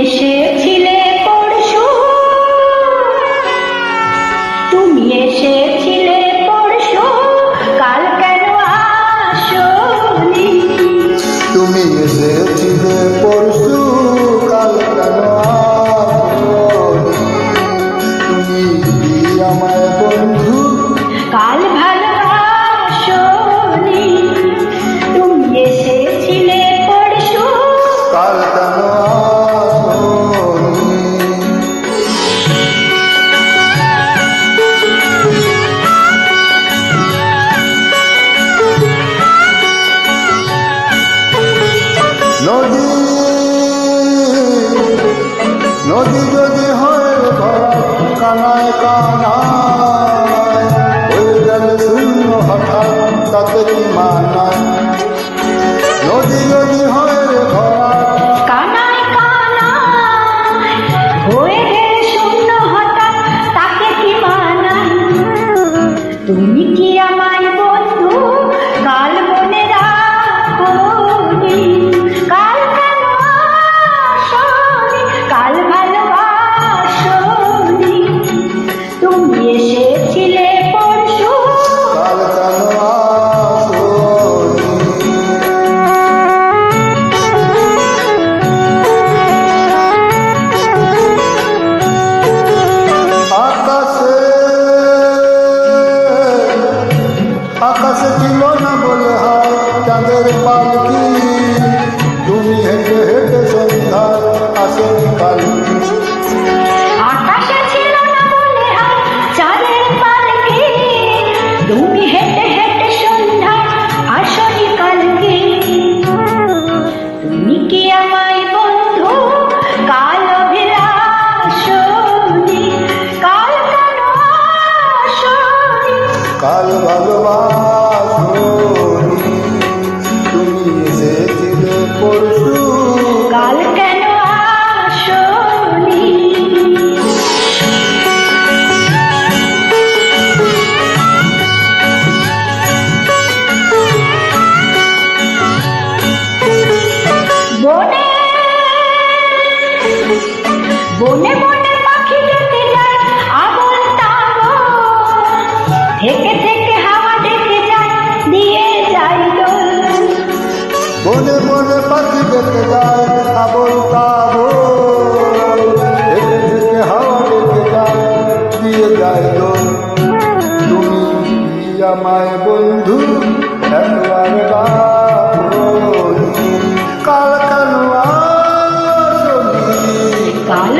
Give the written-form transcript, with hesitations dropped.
এসেছিলে পরশু, তুমি এসেছিলে পরশু, কাল কেন আসোনি? তুমি এসেছিলে পরশু, কাল কেন আসোনি? তুমি কি আমায় বন্ধু কাল ভালোবাসোনি? তুমি এসেছিলে পরশু, কাল কেন আসোনি? নদী নদী যদি হয় ভরা কানায় কানায়, হয়ে গেল শূন্য হঠাৎ তাতে কি মানায়? নদী যদি হয় ভরা কানায় কানায় হয়ে গেলে শূন্য হঠাৎ তাকে কি মানায়? তুমি কি আমায় বন্ধু কাল মনে রাখোনি? কাল কেন আসোনি? কাল ভালোবাসোনি? তুমি এসেছিলে পরশু, কাল কেন আসোনি? আকাশে আকাশে ছিল না বলে হয় চাঁদের পালকি, তুমি হেঁটে হেঁটে সন্ধ্যার আসেনি কালকি। আকাশে ছিল না বলে হয় চাঁদের পালকি, তুমি হেঁটে হেঁটে সন্ধ্যা আসনি কালকে। তুমি কি আমায় বন্ধু কাল অভিলাষনি? কাল কেন আসনি? কাল ভালোবাসোনি, তুমি এসেছিলে পরশু, কাল কেন আসনি? বনে বনে বনে পাখি ডেকে যায় আবল তাবল, থেকে থেকে হাওয়া ডেকে যায় দিয়ে যায় দোল। বনে বনে পাখি ডেকে যায় আবল তাবল, ডেকে ডেকে হাওয়া ডেকে যায় দিয়ে যায় দোল। তুমি কি আমায় বন্ধু একবার ডাকোনি? কাল কেন আসোনি? কাল